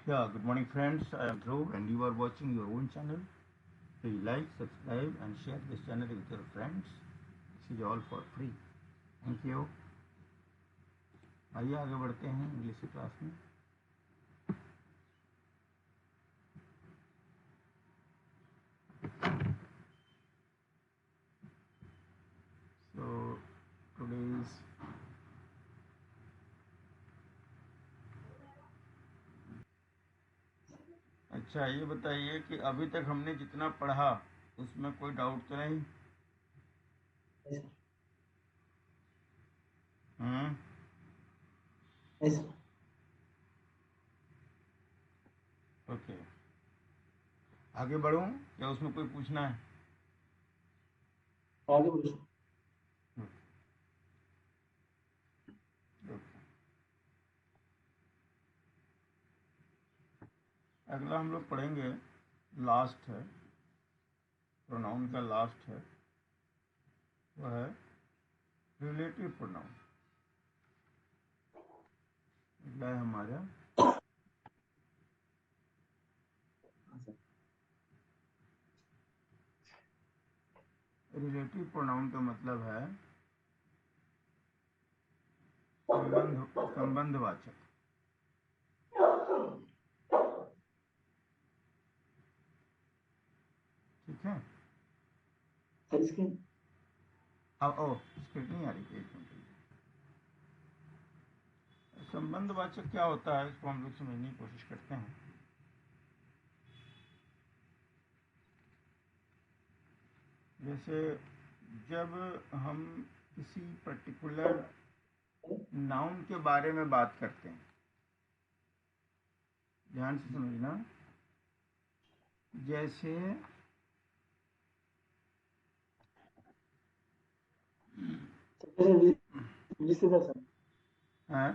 Yeah, good morning, friends. I am Dhruv, and you are watching your own channel. Please like, subscribe, and share this channel with your friends. This is all for free. Thank you. आइए आगे बढ़ते हैं English की class में. So today's अच्छा, ये बताइए कि अभी तक हमने जितना पढ़ा उसमें कोई डाउट तो नहीं? हम्म. Yes, okay. आगे बढ़ूं या उसमें कोई पूछना है? आगे पूछो। ओके. अगला हम लोग पढ़ेंगे, लास्ट है, प्रोनाउन का लास्ट है, वह है रिलेटिव प्रोनाउन. अगला है हमारा रिलेटिव प्रोनाउन का मतलब है संबंधवाचक. ठीक है. इसके अब स्क्रिप्ट नहीं आ रही थी, एक मिनट. संबंधवाचक क्या होता है इसको हम लोग समझने की कोशिश करते हैं. जैसे जब हम किसी पर्टिकुलर नाउन के बारे में बात करते हैं, ध्यान से समझना. जैसे रिश्तेदार सर, है,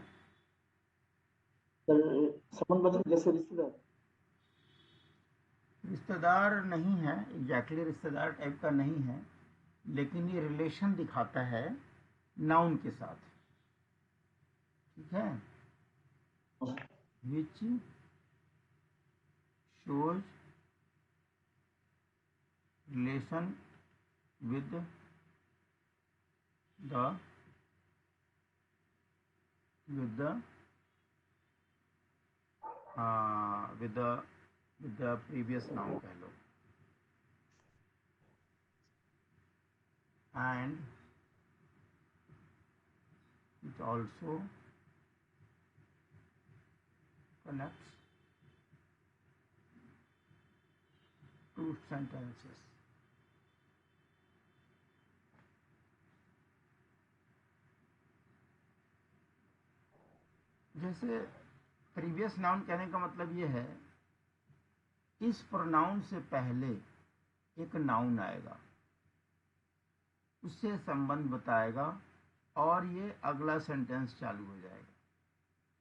संबंधवाचक जैसे रिश्तेदार। रिश्तेदार नहीं है, एग्जैक्टली रिश्तेदार टाइप का नहीं है, लेकिन ये रिलेशन दिखाता है नाउन के साथ. ठीक है. Which shows relation with the with the with the previous noun कह लो. And it also connects two sentences. जैसे प्रीवियस नाउन कहने का मतलब ये है, इस प्रोनाउन से पहले एक नाउन आएगा, उससे संबंध बताएगा, और ये अगला सेंटेंस चालू हो जाएगा,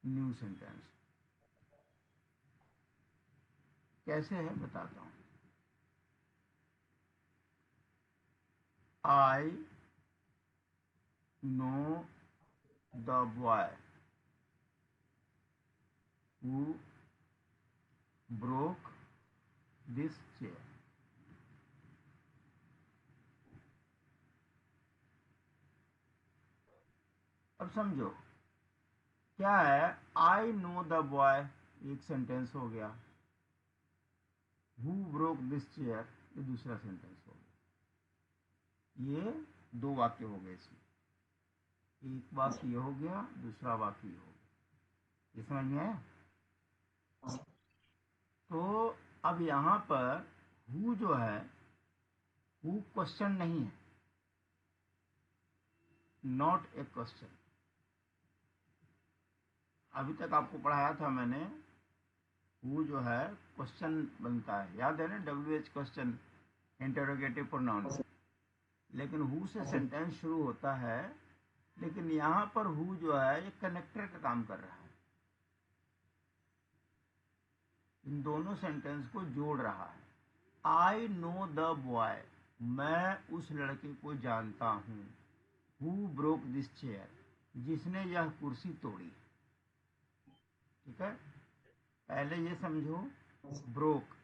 न्यू सेंटेंस. कैसे है बताता हूं. I know the boy who broke this chair. अब समझो क्या है. आई नो द बॉय एक सेंटेंस हो गया, हु ब्रोक दिस चेयर ये दूसरा सेंटेंस हो गया. ये दो वाक्य हो गए इसमें. एक वाक्य ये हो गया, दूसरा वाक्य ये हो गया. ये समझ में आया? तो अब यहां पर हु जो है, हु क्वेश्चन नहीं है, नॉट ए क्वेश्चन. अभी तक आपको पढ़ाया था मैंने, हु जो है क्वेश्चन बनता है, याद है ना, WH क्वेश्चन, इंटरोगेटिव प्रोनाउन. लेकिन हु से सेंटेंस शुरू होता है, लेकिन यहां पर हु जो है ये कनेक्टर का काम कर रहा है, इन दोनों सेंटेंस को जोड़ रहा है. आई नो द बॉय, मैं उस लड़के को जानता हूं. हु ब्रोक दिस चेयर, जिसने यह कुर्सी तोड़ी. ठीक है. पहले ये समझो, हाँ sir. Broke,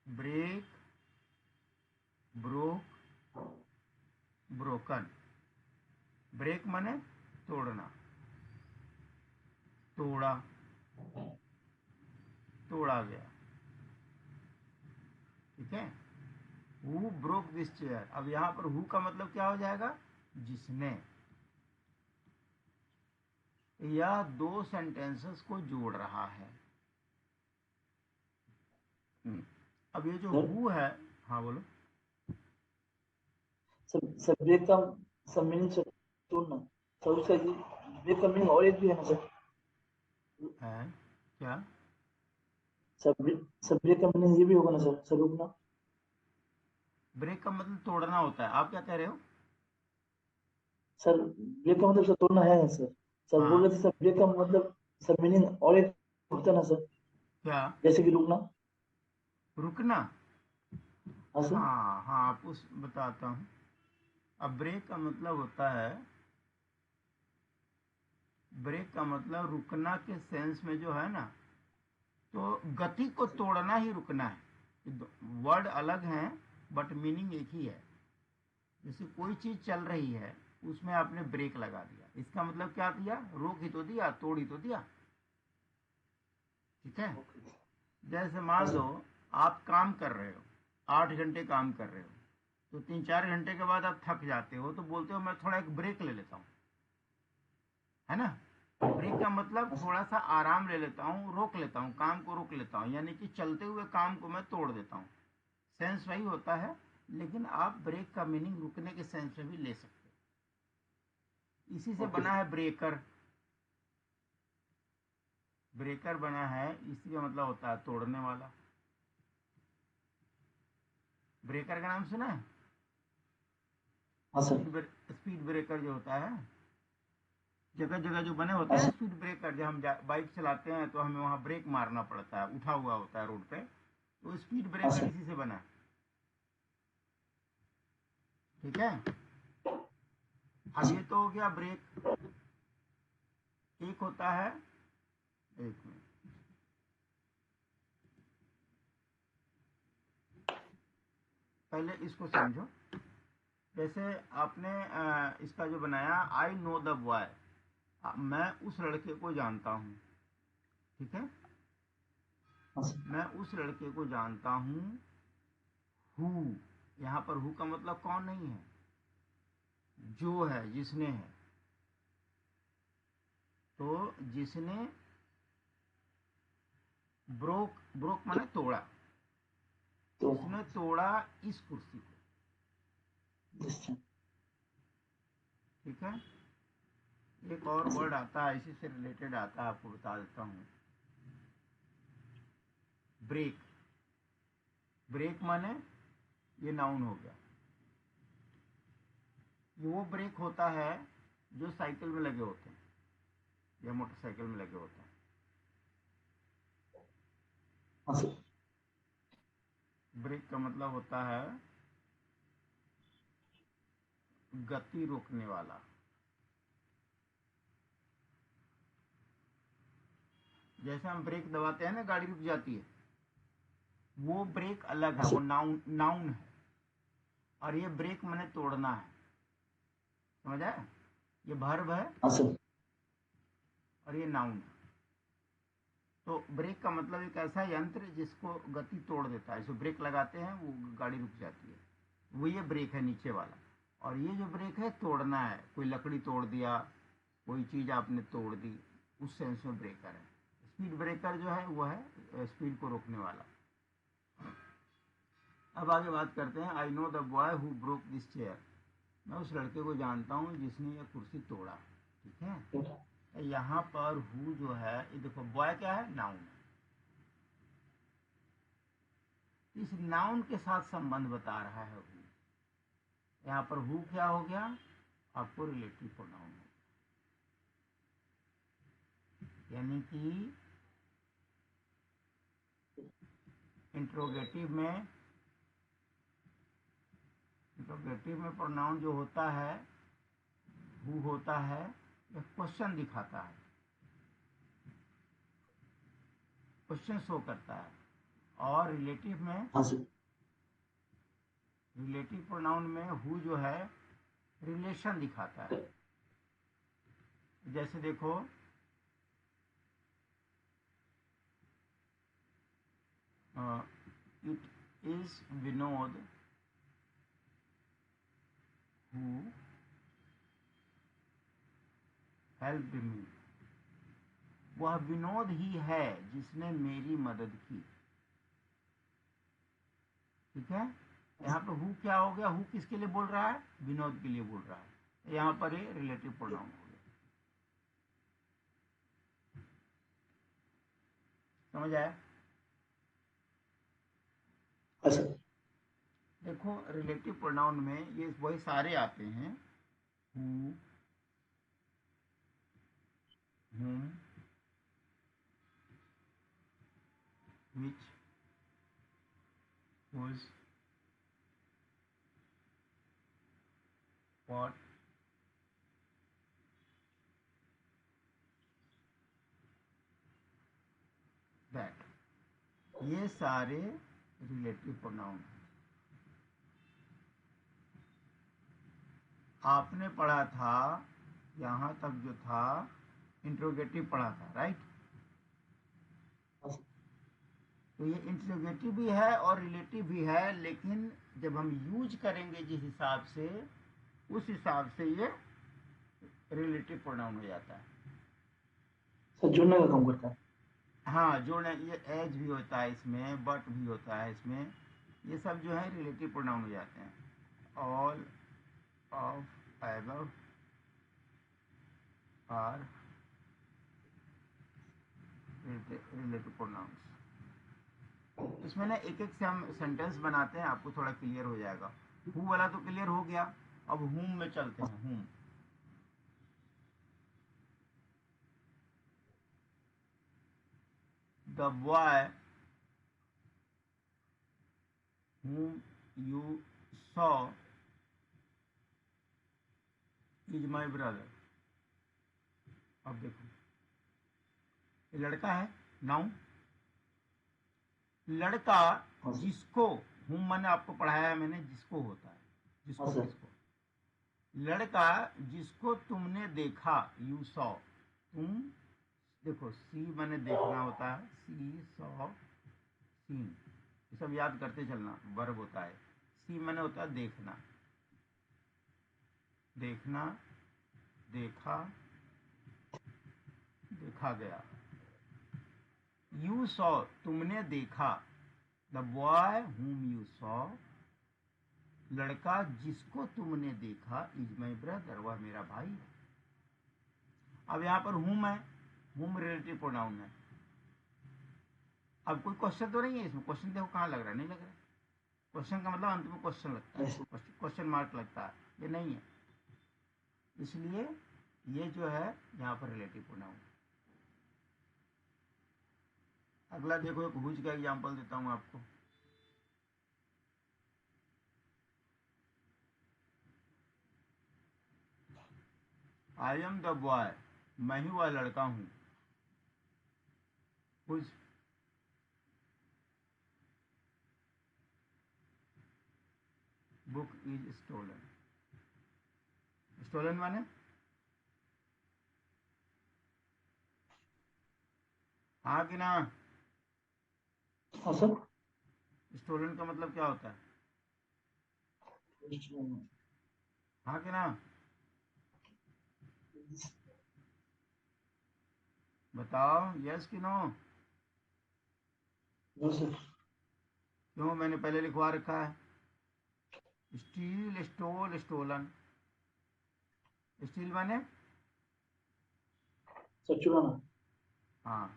break, broke, broken. Break माने तोड़ना, तोड़ा, तोड़ा गया, ठीक है। हु ब्रोक दिस चेयर, अब यहां पर हु का मतलब क्या हो जाएगा, जिसने। यह दो सेंटेंसेस को जोड़ रहा है। अब ये जो सर हु है, हाँ बोलो। सर सर ब्रेक का सब मीनिंग सर तोड़ना। सर उसका ब्रेक का मीनिंग और एक भी है ना सर। है क्या? सर ब्रेक का मीनिंग ये भी होगा ना सर, सर रुकना। ब्रेक का मतलब तोड़ना होता है, आप क्या कह रहे हो? सर ब्रेक का मतलब सर तोड़ना है सर। सर बोल हाँ, रहे थे सर ब्रेक का मतलब सर मीनिंग और एक होता है ना सर, क्या? जैसे कि रुकना। रुकना। हाँ सर। हाँ हाँ, उस बताता हूँ। अब ब्रेक का मतलब होता है, ब्रेक का मतलब रुकना के सेंस में जो है ना, तो गति को तोड़ना ही रुकना है। वर्ड अलग हैं बट मीनिंग एक ही है। जैसे कोई चीज चल रही है, उसमें आपने ब्रेक लगा दिया, इसका मतलब क्या दिया, रोक ही तो दिया, तोड़ ही तो दिया, ठीक है। ओके। जैसे हाँ मान लो, सर। आप काम कर रहे हो, 8 घंटे काम कर रहे हो, तो 3-4 घंटे के बाद आप थक जाते हो, तो बोलते हो मैं थोड़ा एक ब्रेक ले लेता हूँ, है ना। ब्रेक का मतलब हाँ सर। थोड़ा सा आराम ले लेता हूँ, रोक लेता हूँ, काम को रोक लेता हूँ, यानी कि चलते हुए काम को मैं तोड़ देता हूँ। सेंस वही होता है, लेकिन आप ब्रेक का मीनिंग रुकने के सेंस में भी ले सकते हो। इसी से ओके बना सर। है ब्रेकर। ब्रेकर बना है, इसी का मतलब होता है तोड़ने वाला। ब्रेकर का नाम सुना है? हाँ सर। स्पीड ब्रेकर जो होता है, जगह जगह जो बने होते हाँ हैं सर। स्पीड ब्रेकर, जब हम बाइक चलाते हैं तो हमें वहां ब्रेक मारना पड़ता है, उठा हुआ होता है रोड पे, तो स्पीड हाँ ब्रेकर सर। इसी से बना है, ठीक है। हाँ अब सर। ये तो हो गया ब्रेक। एक होता है, एक मिनट, पहले इसको समझो। जैसे आपने इसका जो बनाया, आई नो द बॉय, मैं उस लड़के को जानता हूँ, ठीक है। हाँ सर। मैं उस लड़के को जानता हूँ। हु, यहाँ पर हु का मतलब कौन नहीं है, जो है, जिसने है। तो जिसने ब्रोक, ब्रोक माने तोड़ा, तो जिसने तोड़ा इस कुर्सी को, निश्चय। ठीक है। एक और हाँ सर। वर्ड आता है इसी से रिलेटेड आता है, आपको बता देता हूँ। ब्रेक, ब्रेक माने ये नाउन हो गया। ये वो ब्रेक होता है जो साइकिल में लगे होते हैं या मोटरसाइकिल में लगे होते हैं। हाँ सर। ब्रेक का मतलब होता है गति रोकने वाला। जैसे हम ब्रेक दबाते हैं ना, गाड़ी रुक जाती है, वो ब्रेक अलग हाँ है, वो सर। नाउन नाउन है। और ये ब्रेक मैंने तोड़ना है, समझ आया। ये वर्ब है हाँ सर। और ये नाउन है। तो ब्रेक का मतलब एक ऐसा यंत्र जिसको गति तोड़ देता है, इसको ब्रेक लगाते हैं वो गाड़ी रुक जाती है, वो ये ब्रेक है नीचे वाला। और ये जो ब्रेक है तोड़ना है, कोई लकड़ी तोड़ दिया, कोई चीज आपने तोड़ दी, उस सेंस में ब्रेकर है। स्पीड ब्रेकर जो है वो है स्पीड को रोकने वाला। अब आगे बात करते हैं, I know the boy who broke this chair, मैं उस लड़के को जानता हूँ जिसने यह कुर्सी तोड़ा, ठीक है। यहाँ पर हु जो है, ये देखो बॉय क्या है, नाउन है। इस नाउन के साथ संबंध बता रहा है हु। यहाँ पर हु क्या हो गया, आपको रिलेटिव प्रोनाउन हो, यानी कि इंट्रोगेटिव में, इंट्रोगेटिव में प्रोनाउन जो होता है हु होता है, यह क्वेश्चन दिखाता है। क्वेश्चन शो करता है। और रिलेटिव में, हाँ सर। रिलेटिव प्रोनाउन में हु जो है रिलेशन दिखाता है। जैसे देखो, it is Vinod who help me. वह विनोद ही है जिसने मेरी मदद की। ठीक है, यहाँ पे हु क्या हो गया, हु किसके लिए बोल रहा है, विनोद के लिए बोल रहा है। यहाँ पर ये रिलेटिव प्रोनाउन हो गया। समझ आया? हाँ सर। देखो रिलेटिव प्रोनाउन में ये वही सारे आते हैं, who, whom, which, whose, what, that, ये सारे रिलेटिव प्रोनाउन हैं। आपने पढ़ा था यहाँ तक जो था इंट्रोगेटिव पढ़ा था, राइट? हाँ सर। तो ये इंट्रोगेटिव भी है और रिलेटिव भी है, लेकिन जब हम यूज करेंगे जिस हिसाब से, उस हिसाब से ये रिलेटिव प्रोनाउन हो जाता है। सर जुड़ने का काम करता है। हाँ, जोड़ने, ये एज भी होता है इसमें, बट भी होता है इसमें, ये सब जो है रिलेटिव प्रोनाउन हो जाते हैं। All of above are relative pronouns. इसमें ना एक एक से हम सेंटेंस बनाते हैं, आपको थोड़ा क्लियर हो जाएगा। हु वाला तो क्लियर हो गया, अब हुम में चलते हैं। हुम, the boy whom you saw is my brother। अब देखो, ये लड़का है, नाउन। लड़का हाँ सर। जिसको, हुम मैंने आपको पढ़ाया है, मैंने जिसको होता है, जिसको हाँ सर। किसको, लड़का जिसको तुमने देखा, यू सॉ, तुम देखो, सी मैंने देखना होता है, सी सॉ सीन, ये सब याद करते चलना, वर्ब होता है। सी मैंने होता है देखना, देखना, देखा, देखा गया। यू सॉ तुमने देखा, the boy whom you saw, लड़का जिसको तुमने देखा, इज माई ब्रदर, वह मेरा भाई है। अब यहाँ पर हुम है, हुम रिलेटिव प्रोनाउन है। अब कोई क्वेश्चन तो नहीं है इसमें, क्वेश्चन देखो कहाँ लग रहा है, नहीं लग रहा है। क्वेश्चन का मतलब अंत में क्वेश्चन लगता है, क्वेश्चन मार्क लगता है, ये नहीं है। इसलिए ये जो है यहाँ पर रिलेटिव प्रोनाउन। अगला देखो, एक हुज का एग्जांपल देता हूँ आपको। आई एम द बॉय, मैं ही वह लड़का हूँ। Whose book is stolen. Stolen माने, हाँ कि ना? हाँ सर। स्टोलन का मतलब क्या होता है, हाँ कि ना? बताओ, यस कि नो? No sir. क्यों, मैंने पहले लिखवा रखा है, स्टील, स्टोल, स्टोलन। स्टील माने, सर चुराना। हाँ,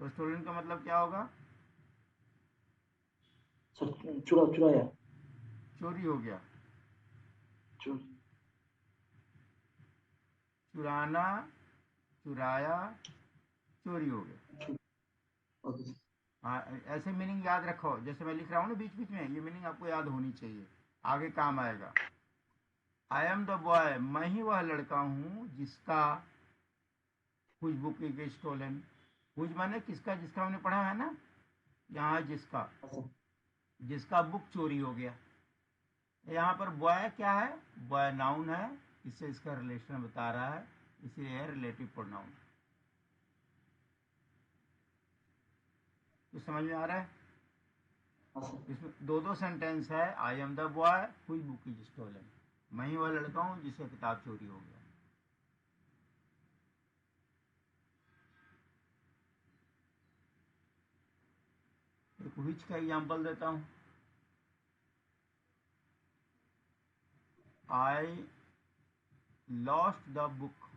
तो स्टोलन का मतलब क्या होगा, सर चुराया। चोरी हो गया। चुर चुराना, चुराया, चोरी हो गया। Okay sir. हाँ, ऐसे मीनिंग याद रखो, जैसे मैं लिख रहा हूँ ना बीच बीच में, ये मीनिंग आपको याद होनी चाहिए, आगे काम आएगा। आई एम द बॉय, मैं ही वह लड़का हूँ जिसका, कुछ बुक इज स्टोलन, हुज माने किसका, जिसका हमने पढ़ा है ना, यहाँ जिसका, हाँ सर। जिसका बुक चोरी हो गया। यहाँ पर बॉय क्या है, बॉय नाउन है, इससे इसका रिलेशन बता रहा है, इसलिए रिलेटिव प्रोनाउन। तो समझ में आ रहा है? हाँ सर। इसमें दो दो सेंटेंस है, आई एम द बॉय हुई बुक इज स्टोलन, मैं ही वह लड़का हूँ जिससे किताब चोरी हो गया। एक विच का एग्जाम्पल देता हूँ। I lost the book.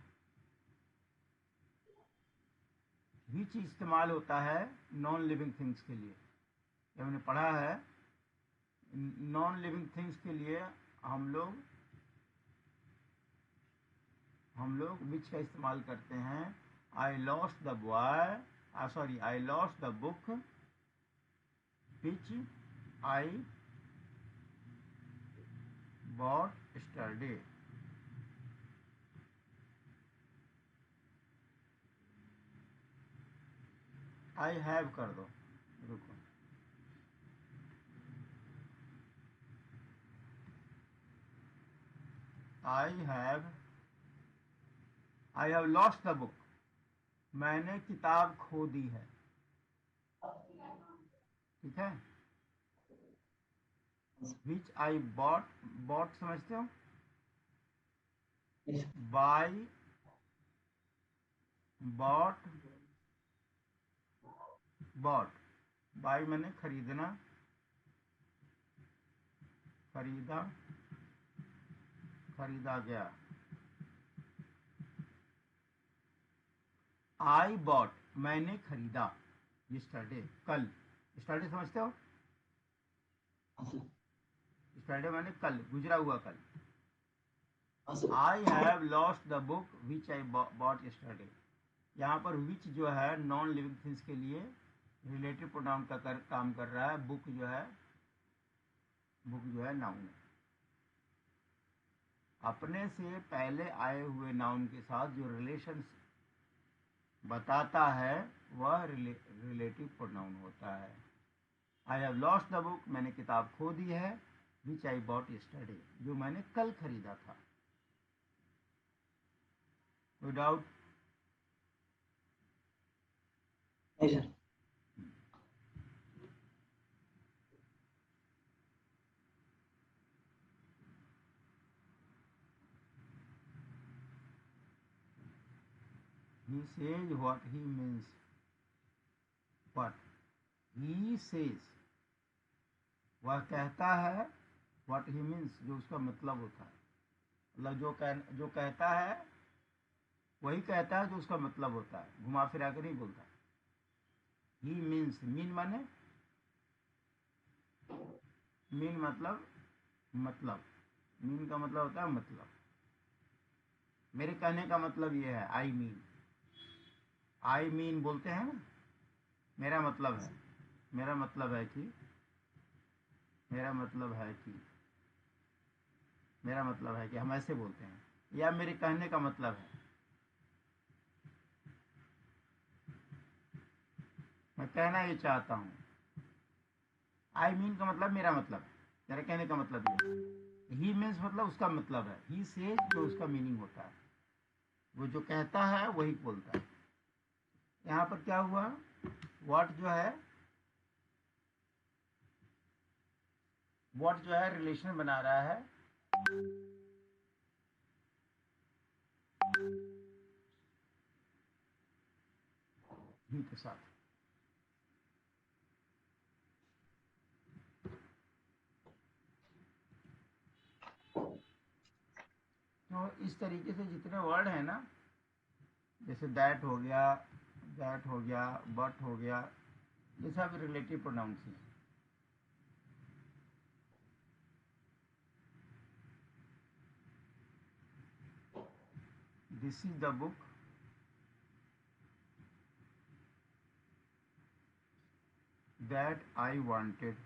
Which इस्तेमाल होता है नॉन लिविंग थिंग्स के लिए, ये हमने पढ़ा है। नॉन लिविंग थिंग्स के लिए हम लोग विच का इस्तेमाल करते हैं। आई lost the boy, sorry, I lost the book which I bought yesterday। I have कर दो, रुको। I have lost the book, मैंने किताब खो दी है। ठीक है। विच आई बॉट, बॉट समझते हो, Yes, buy, bought, bought, buy मैंने खरीदना, खरीदा, खरीदा गया। आई बॉट, मैंने खरीदा, यस्टरडे, कल। यस्टरडे समझते हो, हाँ सर। यस्टरडे मैंने कल, गुजरा हुआ कल। हाँ sir. I have lost the book which I bought yesterday. यहाँ पर विच जो है नॉन लिविंग थिंग्स के लिए रिलेटिव प्रोनाउन का काम कर रहा है। बुक जो है नाउन है। अपने से पहले आए हुए नाउन के साथ जो रिलेशन बताता है वह रिलेटिव प्रोनाउन होता है। I have lost the book, मैंने किताब खो दी है, विच आई बॉट यस्टरडे, जो मैंने कल खरीदा था। No doubt? नहीं sir. He says what he means. What he says, वह कहता है, what he means, जो उसका मतलब होता है। मतलब जो कहता है वही कहता है जो उसका मतलब होता है, घुमा फिरा के नहीं बोलता। ही मीन्स, मीन माने, मीन मतलब, मीन का मतलब होता है मतलब। मेरे कहने का मतलब ये है, आई मीन। आई मीन बोलते हैं ना, मेरा मतलब है, मेरा मतलब है कि, मेरा मतलब है कि, मेरा मतलब है कि, हम ऐसे बोलते हैं। या मेरे कहने का मतलब है, मैं कहना ये चाहता हूँ। आई मीन का मतलब मेरा मतलब है, मेरा कहने का मतलब ये। ही मीन्स मतलब उसका मतलब है। ही सेज जो उसका मीनिंग होता है, वो जो कहता है वही बोलता है। यहाँ पर क्या हुआ, व्हाट जो है, व्हाट जो है रिलेशन बना रहा है ही के साथ। तो इस तरीके से जितने वर्ड हैं ना, जैसे दैट हो गया, बट हो गया, ये सब रिलेटिव प्रोनाउंस हैं। This is the book that I wanted.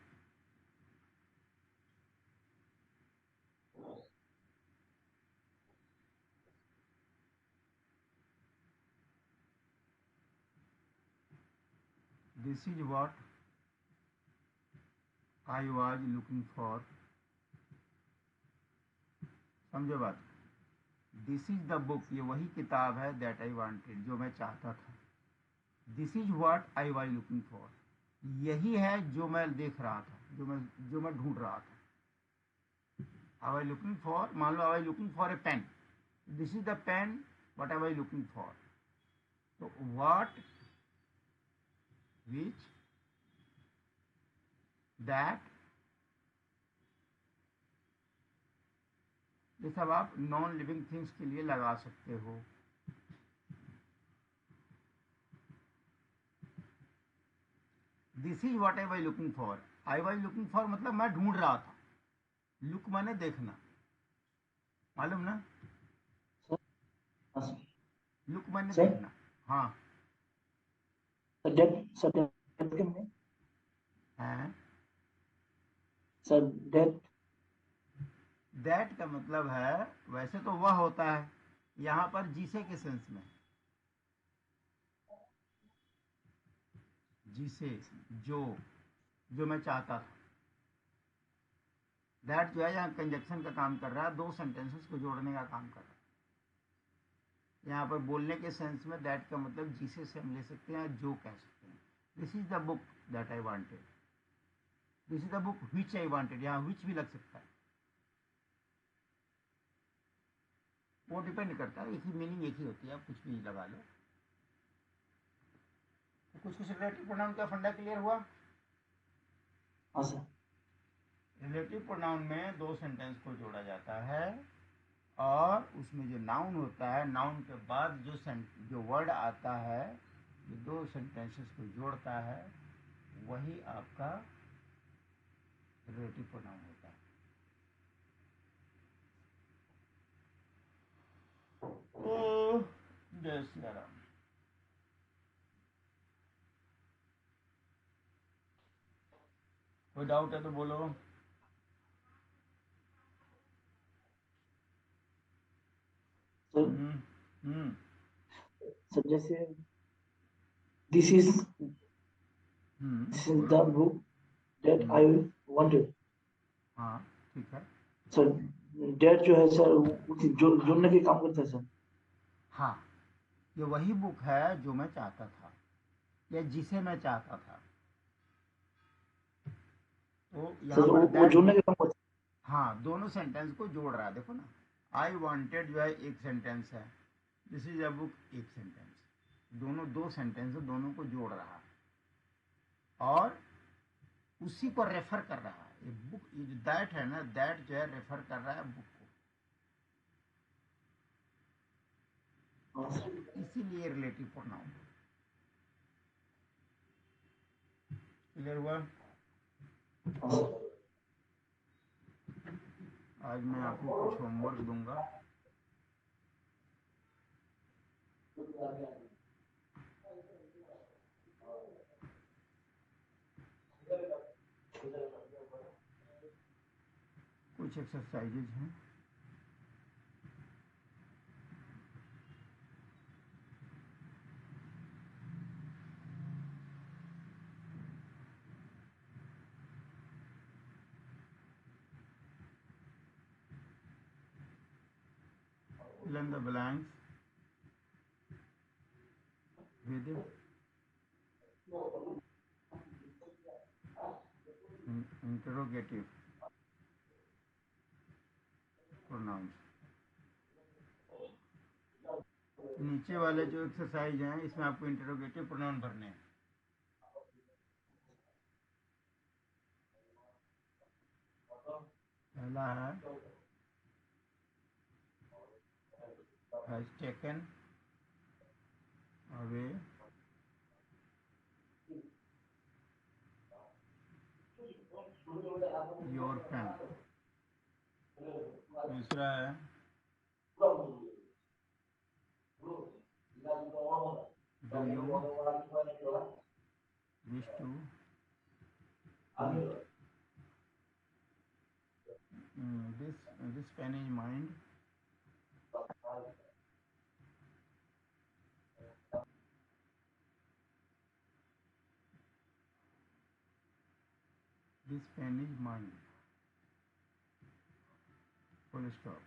This is what I was looking for. समझो बात। दिस इज द बुक, ये वही किताब है दैट आई वांटेड, जो मैं चाहता था। This is what I was looking for, यही है जो मैं देख रहा था, जो मैं ढूंढ रहा था। आई वाज लुकिंग फॉर, मान लो I was looking for a pen, this is the pen what I was looking for. तो व्हाट, विच, दैट, ये सब आप नॉन लिविंग थिंग्स के लिए लगा सकते हो। This is what I was looking for, I was looking for मतलब मैं ढूंढ रहा था। लुक माने देखना, मालूम ना, सर। हाँ सर। लुक माने सर देखना। हाँ सर डेट के में है। Sir date. दैट का मतलब है, वैसे तो वह होता है, यहाँ पर जिसे के सेंस में, जिसे, जो मैं चाहता था। दैट जो है यहाँ कंजक्शन का काम कर रहा है, दो सेंटेंसेस को जोड़ने का काम कर रहा है। यहाँ पर बोलने के सेंस में दैट का मतलब जिसे से हम ले सकते हैं, जो कह सकते हैं। This is the book that I wanted, this is the book which I wanted, यहाँ विच भी लग सकता है, वो डिपेंड करता है, एक ही मीनिंग एक ही होती है, आप कुछ भी लगा लो। तो कुछ रिलेटिव प्रोनाउन का फंडा क्लियर हुआ। हाँ सर। रिलेटिव प्रोनाउन में दो सेंटेंस को जोड़ा जाता है, और उसमें जो नाउन होता है, नाउन के बाद जो वर्ड आता है, जो दो सेंटेंसेस को जोड़ता है, वही आपका रिलेटिव प्रोनाउन होता है। ओ जय श्री राम। कोई डाउट है तो बोलो। सर हम्म सर जैसे दिस इज बोलो। The book that hmm I wanted. हाँ ठीक है। सर डेट जो है सर जोड़ने के काम करता है सर। हाँ, ये वही बुक है जो मैं चाहता था, या जिसे मैं चाहता था। तो यहाँ सर पर वो दैट जोड़ने बुक, के काम करता हाँ दोनों सेंटेंस को जोड़ रहा है, देखो ना। आई वांटेड जो है एक सेंटेंस है, दिस इज अ बुक एक सेंटेंस, दोनों दो सेंटेंस है, दोनों को जोड़ रहा है, और उसी को रेफर कर रहा है। ये बुक, ये जो दैट है ना, दैट जो है रेफर कर रहा है बुक को, है। हाँ सर। इसीलिए रिलेटिव प्रोनाउन। क्लियर हुआ। हाँ सर। आज मैं आपको कुछ होमवर्क दूंगा। कुछ एक्सरसाइजेज हैं। fill in the blanks with interrogative pronouns। नीचे वाले जो एक्सरसाइज हैं, इसमें आपको इंटरोगेटिव प्रोनाउन भरने हैं। पहला है has taken away your pen. दूसरा है do you wish to eat this pen is mind. This pen is mine, full stop,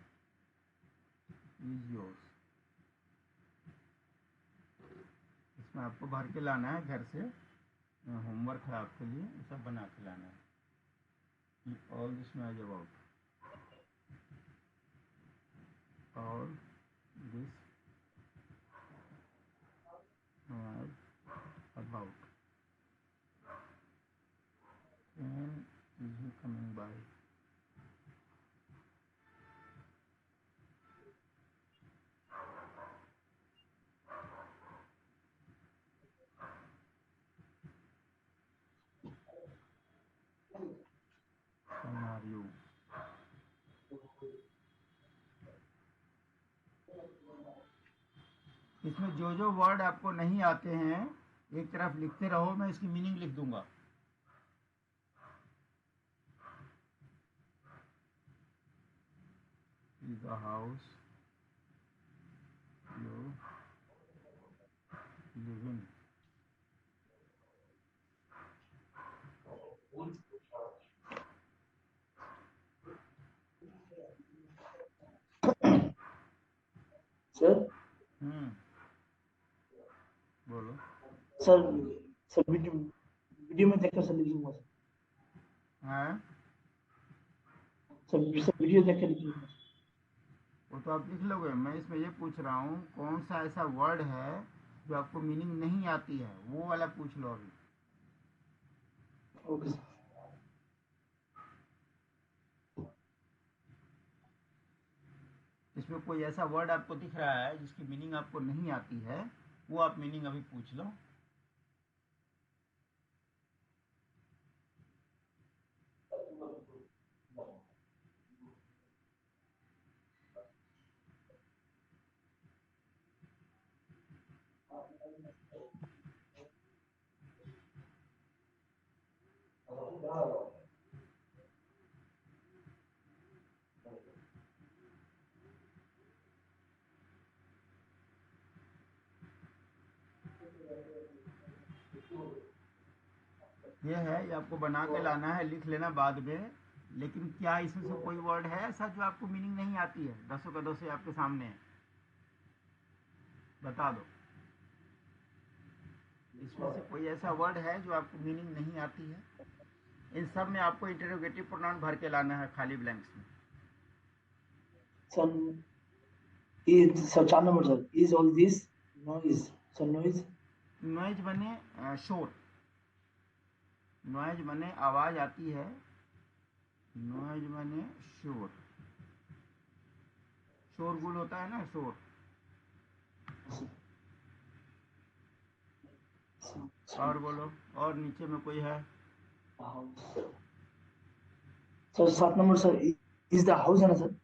is yours. इसमें आपको भर के लाना है घर से, होमवर्क है आपके लिए, ये सब बना के लाना है। All this noise about, all this noise about, when is he coming by? When are you? इसमें जो जो वर्ड आपको नहीं आते हैं एक तरफ लिखते रहो, मैं इसकी मीनिंग लिख दूंगा। Is the house you live in? Sir बोलो। सर सर वीडियो में देखकर सर लिखूंगा हाँ, सर वीडियो देखकर लिखूंगा। वो तो आप लिख लोगे, मैं इसमें ये पूछ रहा हूँ कौन सा ऐसा वर्ड है जो आपको मीनिंग नहीं आती है, वो वाला पूछ लो अभी। Okay sir. इसमें कोई ऐसा वर्ड आपको दिख रहा है जिसकी मीनिंग आपको नहीं आती है, वो आप मीनिंग अभी पूछ लो। ये है, ये आपको बना के लाना है, लिख लेना बाद में। लेकिन क्या इसमें से कोई वर्ड है ऐसा जो आपको मीनिंग नहीं आती है? दसों का दसों आपके सामने है, बता दो। इसमें से कोई ऐसा वर्ड है जो आपको मीनिंग नहीं आती है? इन सब में आपको इंटरोगेटिव प्रोनाउन भर के लाना है खाली ब्लैंक्स में। Sir sir 4 number sir, is all this noise. Sir noise, noise बने शोर, नॉइज बने आवाज आती है, नॉइज बने शोर, शोरगुल होता है ना, शोर। और बोलो, और नीचे में कोई है? Sir 7 number sir, is the house है ना सर?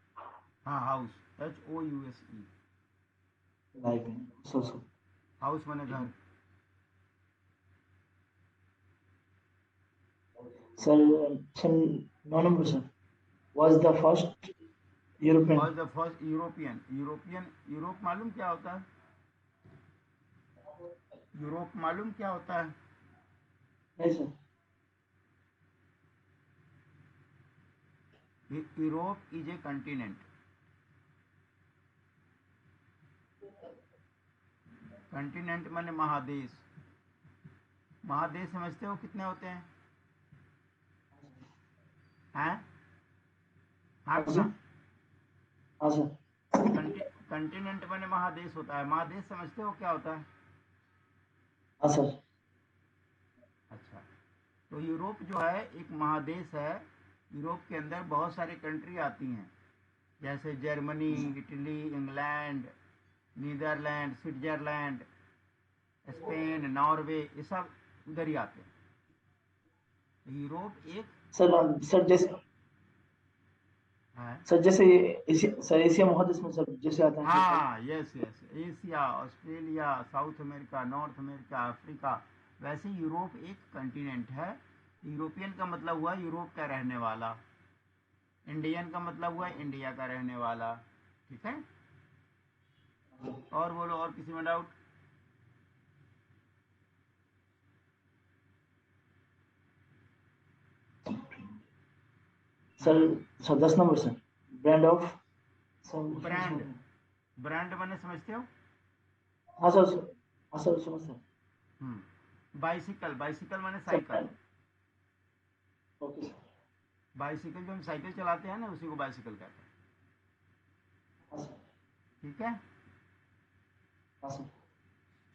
हाँ, house, HOUSE, like sir sir house बने घर। Sir 9 number sir, was the first European. Was the first European, Europe मालूम क्या होता है? यूरोप मालूम क्या होता है? नहीं sir. Europe is a continent. Continent माने महादेश। महादेश समझते हो कितने होते हैं? हैं? हाँ कि ना? हाँ सर। कंटिनेंट माने महादेश होता है। महादेश समझते हो क्या होता है? हाँ सर। अच्छा, तो यूरोप जो है एक महादेश है। यूरोप के अंदर बहुत सारी कंट्री आती हैं, जैसे Germany, Italy, England, Netherland, Switzerland, Spain, Norway, ये सब उधर ही आते हैं। यूरोप एक सर सर जैसे है। सर जैसे सर एशिया महादेश में सर जैसे आता है सर। हाँ, yes yes, Asia, Australia, south America, north America, Africa, वैसे यूरोप एक कंटिनेंट है। यूरोपियन का मतलब हुआ यूरोप का रहने वाला, इंडियन का मतलब हुआ इंडिया का रहने वाला। ठीक है, और बोलो, और किसी में doubt? Sir sir 10 number sir brand of sir brand, brand माने समझते हो? हाँ सर हाँ सर समझ सर बाइसिकल, बाइसिकल माने sir cycle. Brand okay sir bicycle जो हम साइकिल चलाते हैं ना, उसी को बाइसिकल कहते हैं। हाँ सर ठीक है, हाँ सर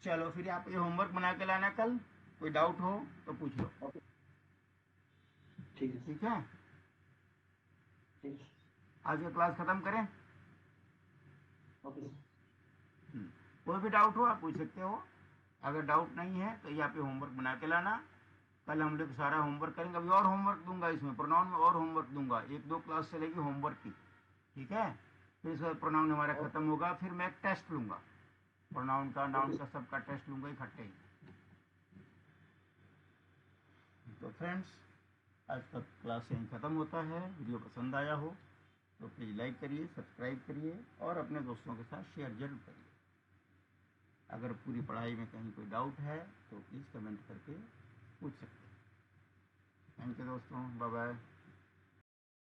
चलो फिर आप ये होमवर्क बना के लाना कल, कोई डाउट हो तो पूछ लो। ओके ठीक है सर ठीक है, ठीक है आज का क्लास खत्म करें। ओके सर कोई भी डाउट हो आप पूछ सकते हो। अगर डाउट नहीं है तो ये आप ये होमवर्क बना के लाना। कल हम लोग सारा होमवर्क करेंगे। अभी और होमवर्क दूंगा, इसमें प्रोनाउन में और होमवर्क दूंगा, 1-2 क्लास चलेगी होमवर्क की। ठीक है, फिर इसके बाद प्रोनाउन हमारा खत्म होगा, फिर मैं एक टेस्ट लूंगा, प्रोनाउन का, नाउन का, सबका टेस्ट लूंगा इकट्ठे ही। तो फ्रेंड्स, आज का क्लास यहीं ख़त्म होता है। वीडियो पसंद आया हो तो प्लीज़ लाइक करिए, सब्सक्राइब करिए और अपने दोस्तों के साथ शेयर जरूर करिए। अगर पूरी पढ़ाई में कहीं कोई डाउट है तो प्लीज़ कमेंट करके पूछ सकते हैं। थैंक यू दोस्तों, बाय बाय।